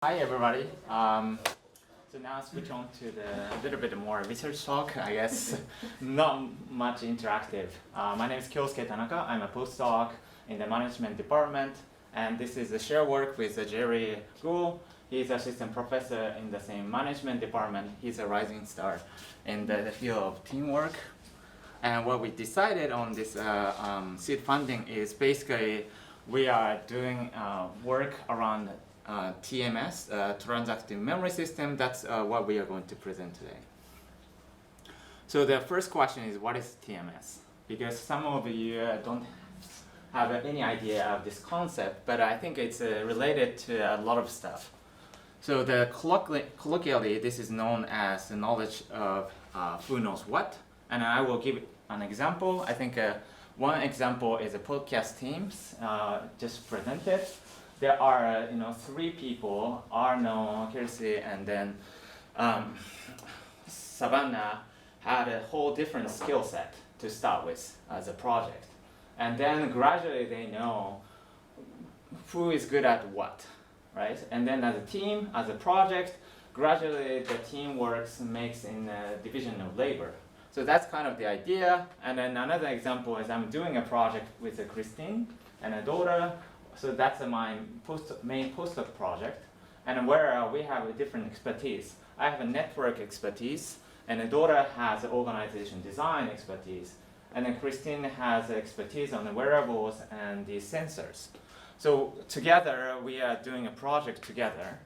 Hi everybody. So now switch on to the little bit more research talk, I guess. Not much interactive. My name is Kyosuke Tanaka. I'm a postdoc in the management department, and this is a share work with Jerry Gould. He's assistant professor in the same management department. He's a rising star in the field of teamwork. And what we decided on this seed funding is basically we are doing work around TMS, Transactive Memory System. That's what we are going to present today. So the first question is, what is TMS? Because some of you don't have any idea of this concept, but I think it's related to a lot of stuff. So the colloquially, this is known as the knowledge of who knows what. And I will give an example. I think one example is a podcast teams just presented. There are three people, Arno, Kyosuke, and then Savannah had a whole different skill set to start with as a project. And then gradually they know who is good at what, right? And then as a team, as a project, gradually the team makes in a division of labor. So that's kind of the idea. And then another example is I'm doing a project with Christine and a daughter. So that's my main postdoc project, and where we have a different expertise. I have a network expertise, and the daughter has organization design expertise, and then Christine has expertise on the wearables and the sensors. So together, we are doing a project together.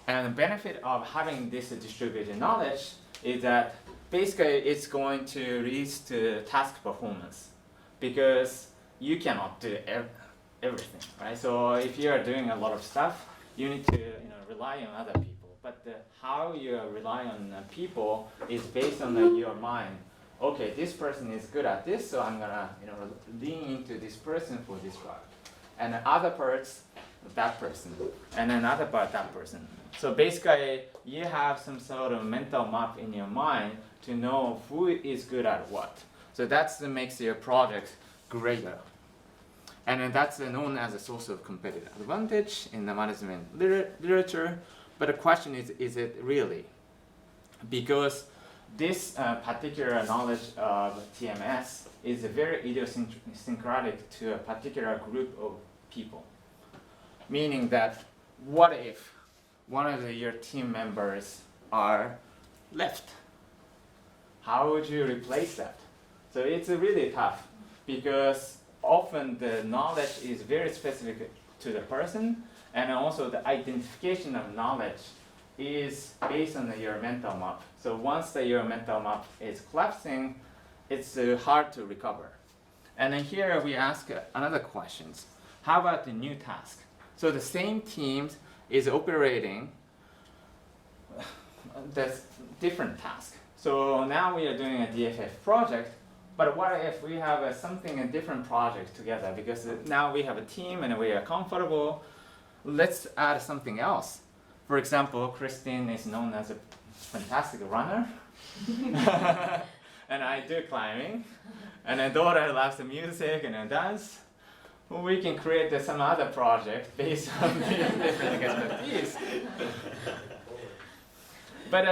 And the benefit of having this distributed knowledge is that basically it's going to lead to task performance. Because you cannot do everything, right? So if you are doing a lot of stuff, you need to rely on other people. But how you rely on people is based on your mind. Okay, this person is good at this, so I'm gonna lean into this person for this part, and other parts that person, and another part that person. So basically, you have some sort of mental map in your mind to know who is good at what. So that makes your project greater. And then that's known as a source of competitive advantage in the management literature. But the question is it really? Because this particular knowledge of TMS is very idiosyncratic to a particular group of people. Meaning that what if one of your team members are left? How would you replace that? So it's really tough because often the knowledge is very specific to the person, and also the identification of knowledge is based on your mental map. So once your mental map is collapsing, it's hard to recover. And then here we ask another question. How about the new task? So the same team is operating this different task. So now we are doing a DFF project. But what if we have a different project together? Because now we have a team and we are comfortable. Let's add something else. For example, Christine is known as a fantastic runner. And I do climbing. And my daughter loves the music and dance. We can create some other project based on different expertise. But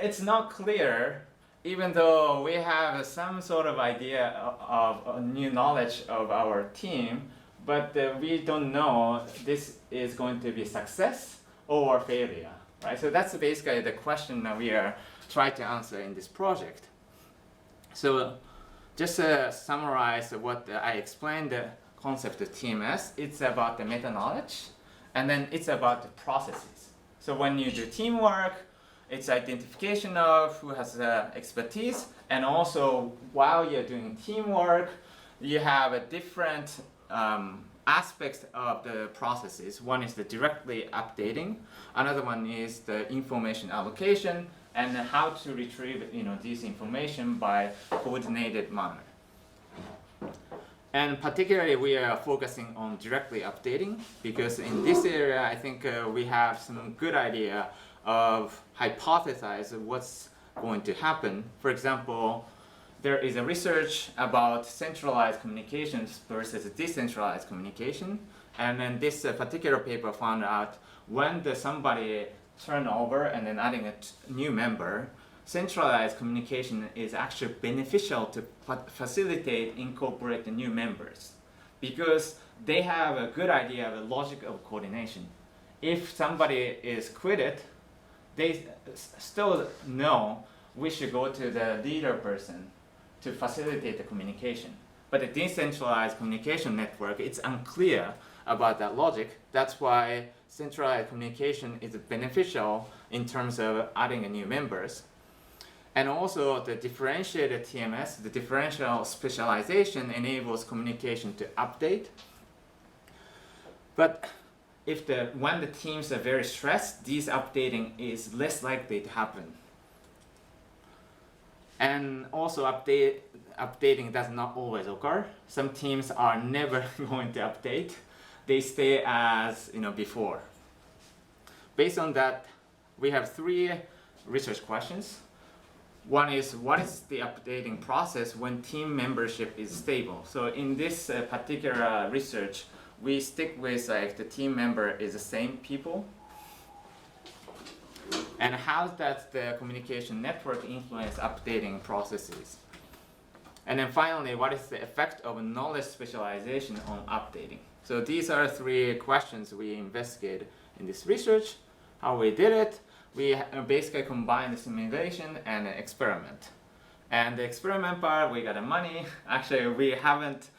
it's not clear. Even though we have some sort of idea of new knowledge of our team, but we don't know this is going to be success or failure, right? So that's basically the question that we are trying to answer in this project. So just to summarize what I explained, the concept of TMS, it's about the meta-knowledge, and then it's about the processes. So when you do teamwork, it's identification of who has expertise, and also while you're doing teamwork, you have a different aspects of the processes. One is the directly updating, another one is the information allocation, and how to retrieve this information by coordinated manner. And particularly we are focusing on directly updating, because in this area I think we have some good idea of hypothesize what's going to happen. For example, there is a research about centralized communications versus decentralized communication, And then this particular paper found out when somebody turn over and then adding a new member, centralized communication is actually beneficial to facilitate incorporate the new members, because they have a good idea of the logic of coordination. If somebody is quitted, they still know we should go to the leader person to facilitate the communication. But the decentralized communication network, it's unclear about that logic. That's why centralized communication is beneficial in terms of adding new members. And also the differentiated TMS, the differential specialization, enables communication to update. But when the teams are very stressed, this updating is less likely to happen. And also updating does not always occur. Some teams are never going to update. They stay as before. Based on that, we have 3 research questions. One is, what is the updating process when team membership is stable? So in this particular research, we stick with the team member is the same people. And how does the communication network influence updating processes? And then finally, what is the effect of knowledge specialization on updating? So these are 3 questions we investigated in this research. How we did it, we basically combined the simulation and an experiment. And the experiment part, we got the money. Actually, we haven't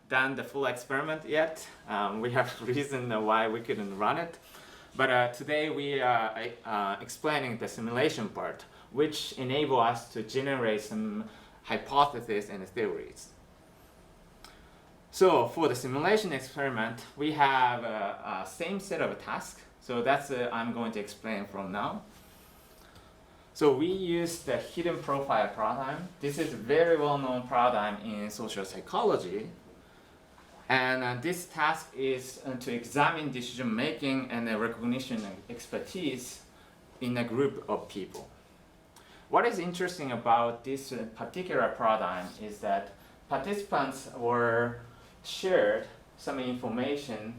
done the full experiment yet. We have reason why we couldn't run it. But today we are explaining the simulation part, which enable us to generate some hypotheses and theories. So for the simulation experiment, we have a same set of tasks. So that's I'm going to explain from now. So we use the hidden profile paradigm. This is a very well-known paradigm in social psychology. And this task is to examine decision-making and recognition and expertise in a group of people. What is interesting about this particular paradigm is that participants were shared some information,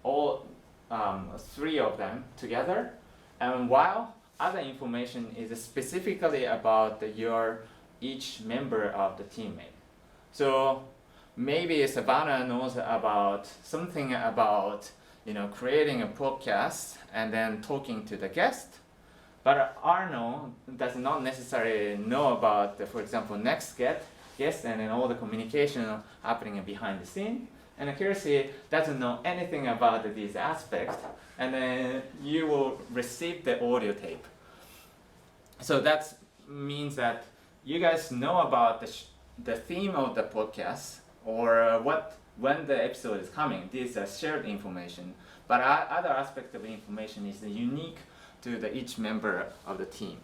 all 3 of them together, and while other information is specifically about each member of the teammate. So maybe Savannah knows about something about creating a podcast and then talking to the guest, but Arno does not necessarily know about for example, next guest and then all the communication happening behind the scene. And Kyosuke doesn't know anything about these aspects, and then you will receive the audio tape. So that means that you guys know about the theme of the podcast, or when the episode is coming. These are shared information, but other aspect of information is unique to each member of the team.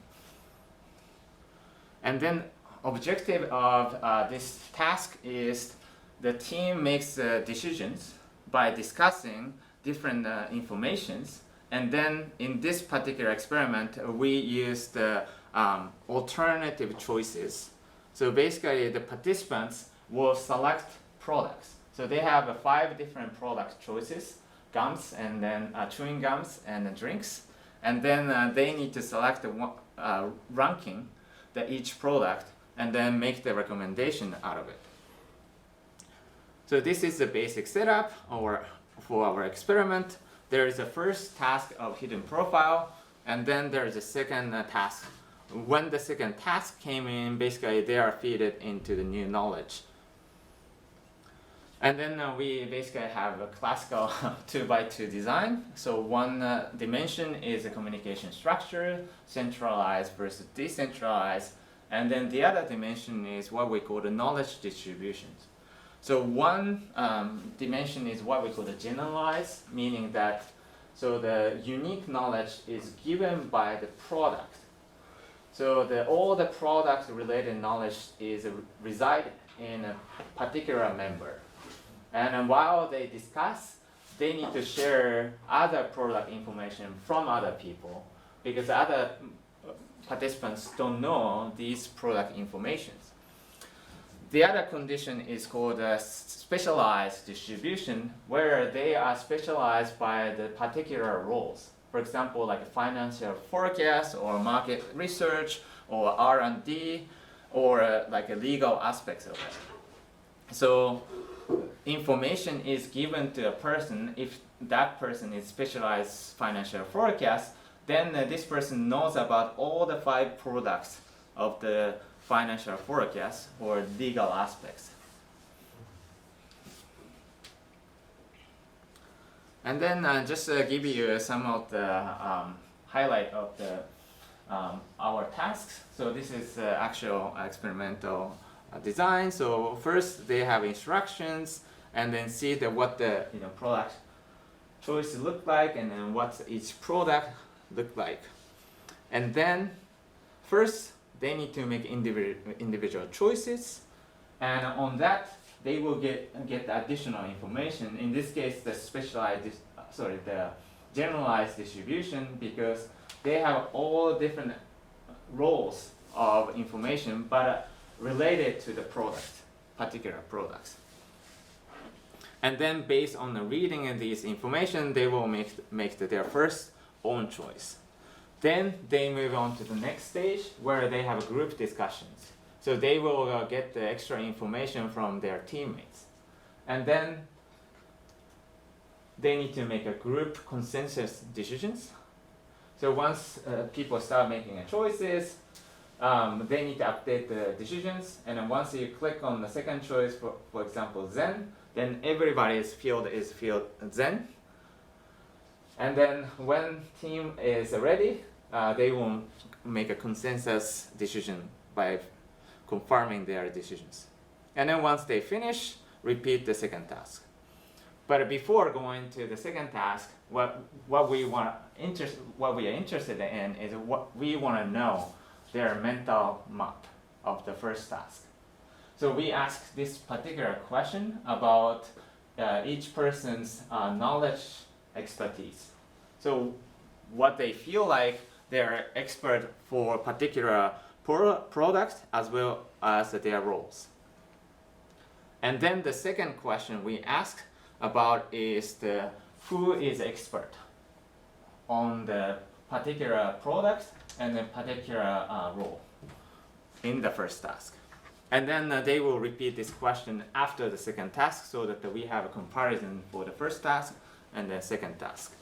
And then objective of this task is the team makes decisions by discussing different informations, and then in this particular experiment we use the alternative choices. So basically the participants will select products. So they have 5 different product choices, gums and then chewing gums and drinks, and then they need to select the ranking each product and then make the recommendation out of it. So this is the basic setup for our experiment. There is a first task of hidden profile, and then there is a second task. When the second task came in, basically they are fed into the new knowledge. And then we basically have a classical 2x2 design. So one dimension is a communication structure, centralized versus decentralized. And then the other dimension is what we call the knowledge distributions. So one dimension is what we call the generalized, meaning that the unique knowledge is given by the product. So all the product related knowledge reside in a particular member. And while they discuss, they need to share other product information from other people, because other participants don't know these product informations. The other condition is called a specialized distribution, where they are specialized by the particular roles. For example, like a financial forecast or market research or R&D or like a legal aspects of it. So information is given to a person. If that person is specialized financial forecast, then this person knows about all the 5 products of the financial forecast or legal aspects. And then just give you some of the highlight of the our tasks. So this is actual experimental design. So first they have instructions, and then see what the product choice look like, and then what each product look like. And then first they need to make individual choices, and on that they will get additional information. In this case, the the generalized distribution, because they have all different roles of information, but related to the particular products. And then based on the reading of these information, they will make their first own choice. Then they move on to the next stage, where they have group discussions. So they will get the extra information from their teammates. And then they need to make a group consensus decisions. So once people start making choices, they need to update the decisions. And then once you click on the second choice, for example, Zen, then everybody's field is field Zen. And then when team is ready, they will make a consensus decision by confirming their decisions. And then once they finish, repeat the second task. But before going to the second task, what we are interested in is what we want to know their mental map of the first task. So we ask this particular question about each person's knowledge expertise. So what they feel like they're expert for particular product as well as their roles. And then the second question we ask about is who is expert on the particular product and the particular role in the first task. And then they will repeat this question after the second task, so that we have a comparison for the first task and the second task.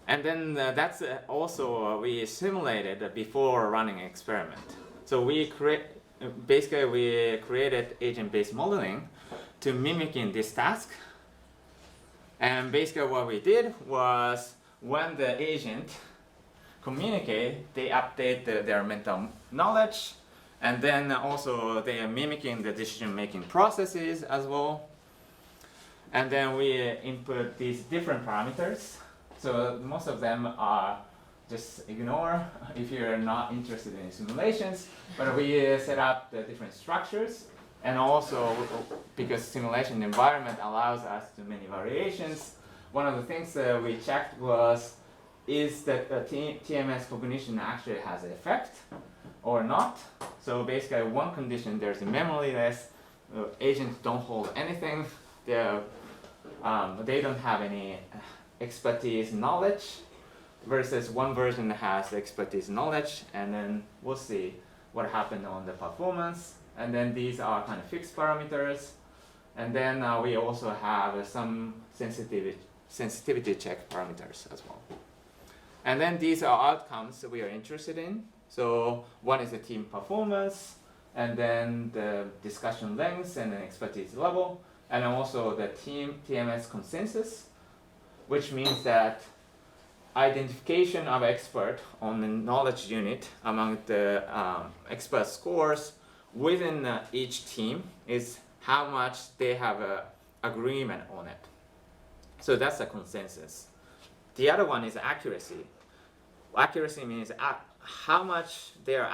And then that's also we simulated before running an experiment. So we created agent-based modeling to mimic in this task. And basically what we did was, when the agent communicate, they update their mental knowledge, and then also they are mimicking the decision-making processes as well. And then we input these different parameters. So most of them are just ignore if you're not interested in simulations, but we set up the different structures, and also because simulation environment allows us to many variations, one of the things that we checked was, is that the TMS cognition actually has an effect or not. So basically one condition, there's a memoryless, agents don't hold anything, they don't have any expertise knowledge, versus one version has expertise knowledge, and then we'll see what happened on the performance. And then these are kind of fixed parameters, and then we also have some sensitivity check parameters as well. And then these are outcomes that we are interested in. So one is the team performance, and then the discussion length and the expertise level, and also the team TMS consensus, which means that identification of expert on the knowledge unit among the expert scores within each team is how much they have an agreement on it. So that's a consensus. The other one is accuracy. Accuracy means how much they are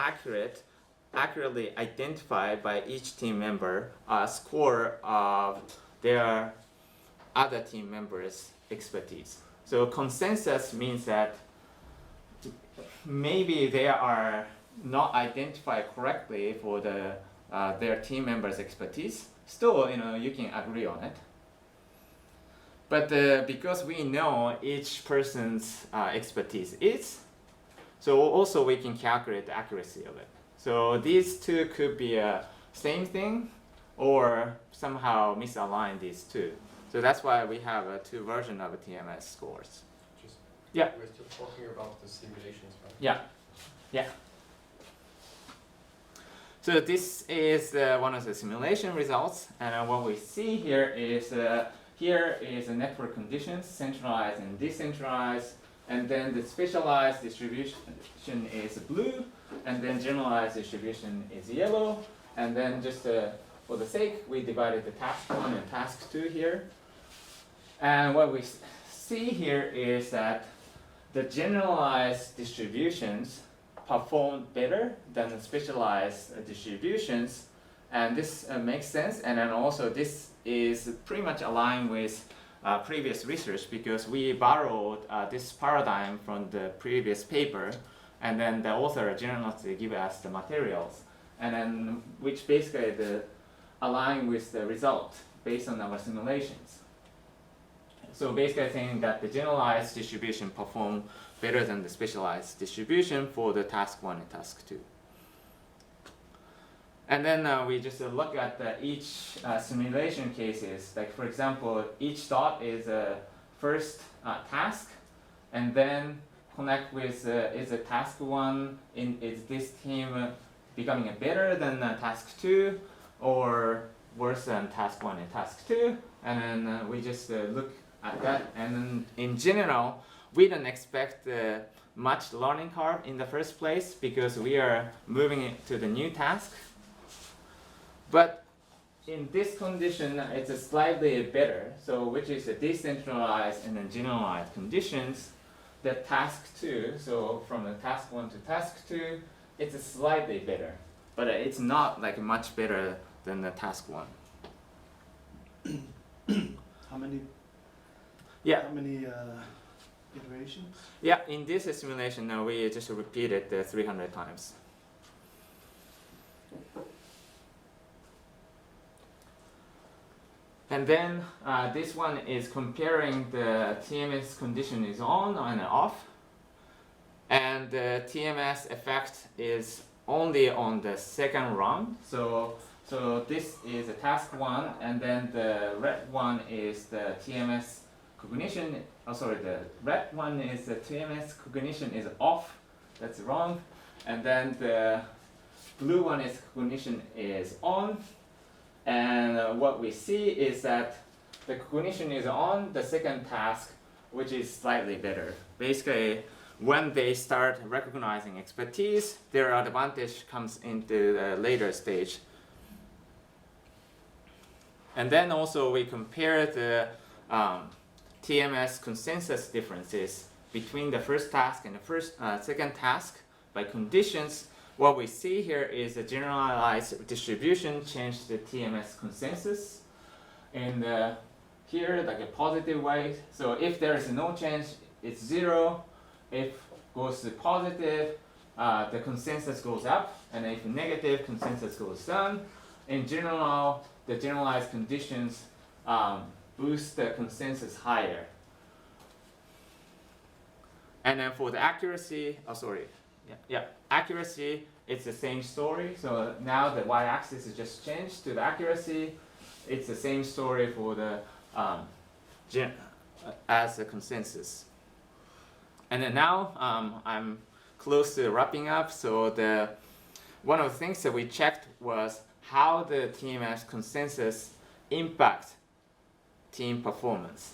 accurately identified by each team member a score of their other team members' expertise. So consensus means that maybe they are not identify correctly for the their team members' expertise, still you can agree on it. But because we know each person's expertise is, so also we can calculate the accuracy of it. So these two could be a same thing or somehow misalign these two. So that's why we have two versions of TMS scores. Yeah. We're still talking about the simulations, right? Yeah. Yeah. So this is one of the simulation results, and what we see here is the network conditions, centralized and decentralized, and then the specialized distribution is blue, and then generalized distribution is yellow, and then just for the sake, we divided the task 1 and task 2 here. And what we see here is that the generalized distributions perform better than the specialized distributions, and this makes sense. And then also this is pretty much aligned with previous research, because we borrowed this paradigm from the previous paper, and then the author generously give us the materials, and then which basically align with the result based on our simulations. So basically saying that the generalized distribution perform better than the specialized distribution for the task 1 and task 2. And then we just look at each simulation cases. Like for example, each dot is a first task, and then connect with is a task 1, is this team becoming better than task 2 or worse than task 1 and task 2, and then we just look at that. And then in general, we don't expect much learning curve in the first place, because we are moving it to the new task. But in this condition, it's a slightly better, so which is a decentralized and then generalized conditions. The task 2, so from the task 1 to task 2, it's a slightly better, but it's not like much better than the task 1. How many? Yeah. How many iterations? Yeah, in this simulation, we just repeated 300 times. And then this one is comparing the TMS condition is on and off, and the TMS effect is only on the second round. So this is a task 1, and then the red one is the TMS cognition. Oh, sorry, the red one is the TMS cognition is off. That's wrong. And then the blue one is cognition is on. And what we see is that the cognition is on the second task, which is slightly better. Basically, when they start recognizing expertise, their advantage comes into the later stage. And then also we compare the TMS consensus differences between the first task and the second task by conditions. What we see here is a generalized distribution change the TMS consensus, and here like a positive way. So if there is no change, it's 0. If goes to positive, the consensus goes up, and if negative, consensus goes down. In general, the generalized conditions boost the consensus higher. And then for the accuracy, accuracy, it's the same story. So now the y-axis is just changed to the accuracy. It's the same story for the as the consensus. And then now I'm close to wrapping up. So one of the things that we checked was how the TMS consensus impact team performance.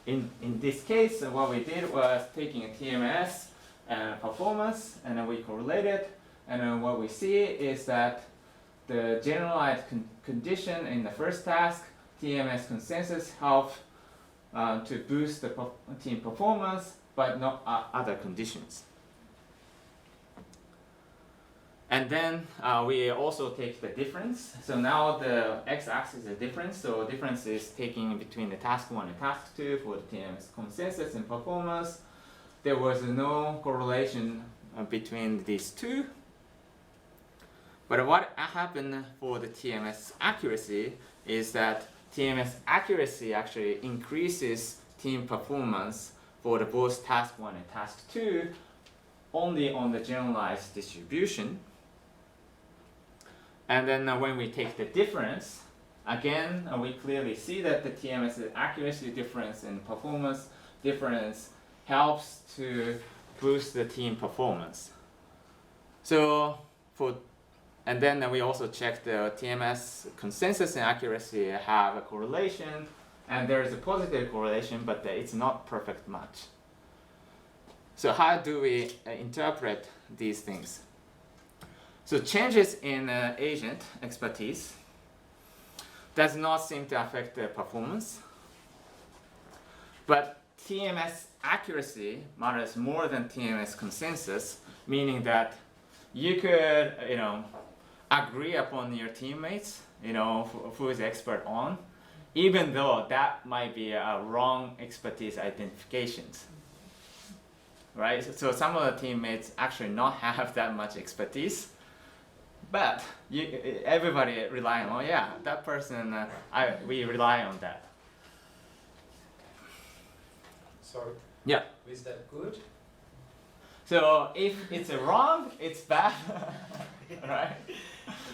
In this case, what we did was taking a TMS and performance, and then we correlated, and then what we see is that the generalized condition in the first task, TMS consensus, help to boost the team performance, but not other conditions. And then we also take the difference. So now the x-axis is a difference. So difference is taking between the task 1 and task 2 for the TMS consensus and performance. There was no correlation between these two. But what happened for the TMS accuracy is that TMS accuracy actually increases team performance for the both task 1 and task 2 only on the generalized distribution. And then when we take the difference, again, we clearly see that the TMS accuracy difference and performance difference helps to boost the team performance. And then we also check the TMS consensus and accuracy have a correlation, and there is a positive correlation, but it's not perfect match. So how do we interpret these things? So changes in agent expertise does not seem to affect the performance, but TMS accuracy matters more than TMS consensus, meaning that you could, agree upon your teammates, who is expert on, even though that might be a wrong expertise identifications, right? So some of the teammates actually not have that much expertise, but everybody rely on, that person, we rely on that. Sorry. Yeah. Is that good? So if it's wrong, it's bad, right?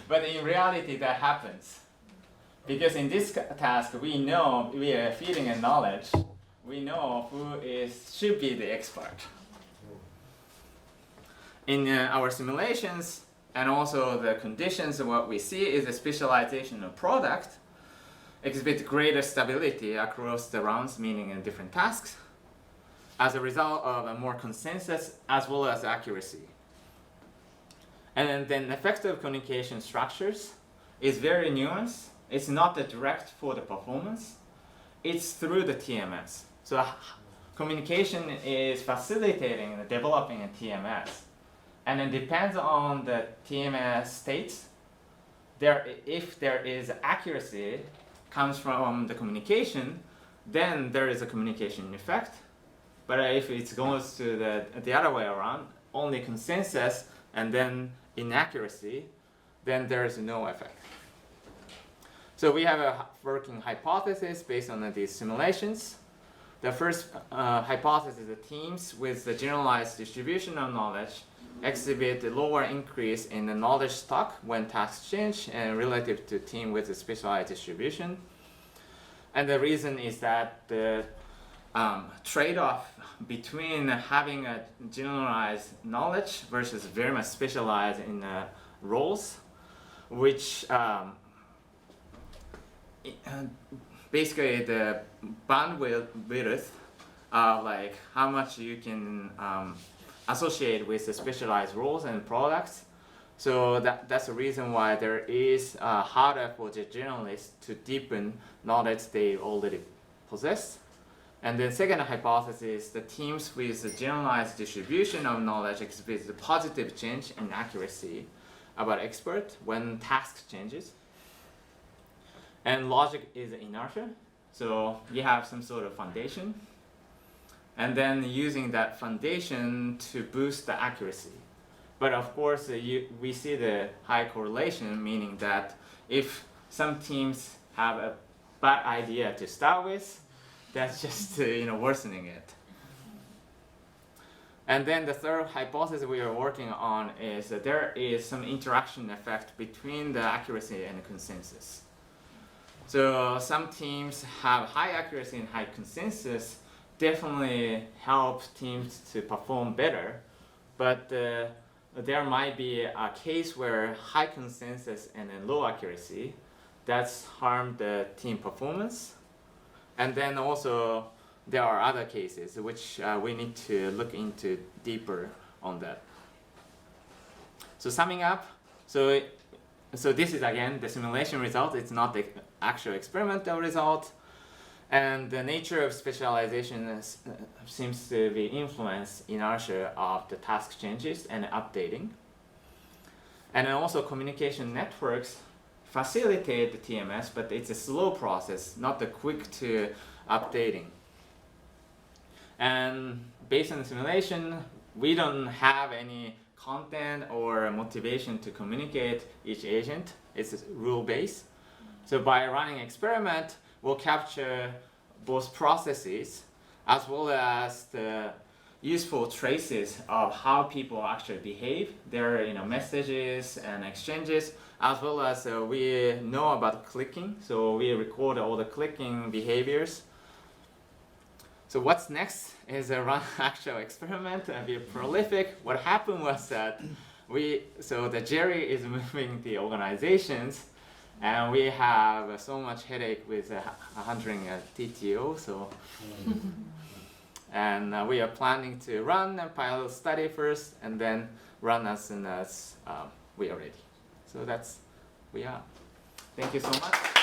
But in reality, that happens. Because in this task, we know we are feeding a knowledge. We know who should be the expert. In our simulations, and also the conditions of what we see is a specialization of product exhibit greater stability across the rounds, meaning in different tasks, as a result of a more consensus as well as accuracy. And then effective communication structures is very nuanced. It's not the direct for the performance. It's through the TMS. So communication is facilitating the developing a TMS. And it depends on the TMS states. If there is accuracy comes from the communication, then there is a communication effect. But if it goes to the other way around, only consensus and then inaccuracy, then there is no effect. So we have a working hypothesis based on these simulations. The first hypothesis, the teams with the generalized distribution of knowledge exhibit a lower increase in the knowledge stock when tasks change and relative to team with a specialized distribution. And the reason is that the trade-off between having a generalized knowledge versus very much specialized in roles, which basically the bandwidth of like how much you can associate with the specialized roles and products. So that's the reason why there is harder for the generalists to deepen knowledge they already possess. And then second hypothesis, the teams with the generalized distribution of knowledge exhibit the positive change in accuracy about expert when task changes. And logic is inertia, so you have some sort of foundation. And then using that foundation to boost the accuracy. But of course, we see the high correlation, meaning that if some teams have a bad idea to start with, that's just worsening it. And then the third hypothesis we are working on is that there is some interaction effect between the accuracy and the consensus. So some teams have high accuracy and high consensus, definitely help teams to perform better, but there might be a case where high consensus and then low accuracy, that's harmed the team performance. And then also there are other cases which we need to look into deeper on that. So summing up, so this is again the simulation result, it's not the actual experimental result. And the nature of specialization seems to be influenced inertia of the task changes and updating. And then also communication networks facilitate the TMS, but it's a slow process, not the quick to updating. And based on the simulation, we don't have any content or motivation to communicate each agent. It's rule-based. So by running experiment, we'll capture both processes as well as the useful traces of how people actually behave, their messages and exchanges, as well as we know about clicking, so we record all the clicking behaviors. So what's next is a run actual experiment and be prolific. What happened was that the Jerry is moving the organizations, and we have so much headache with handling TTO. So. And we are planning to run a pilot study first and then run as soon as we are ready. So we are. Thank you so much.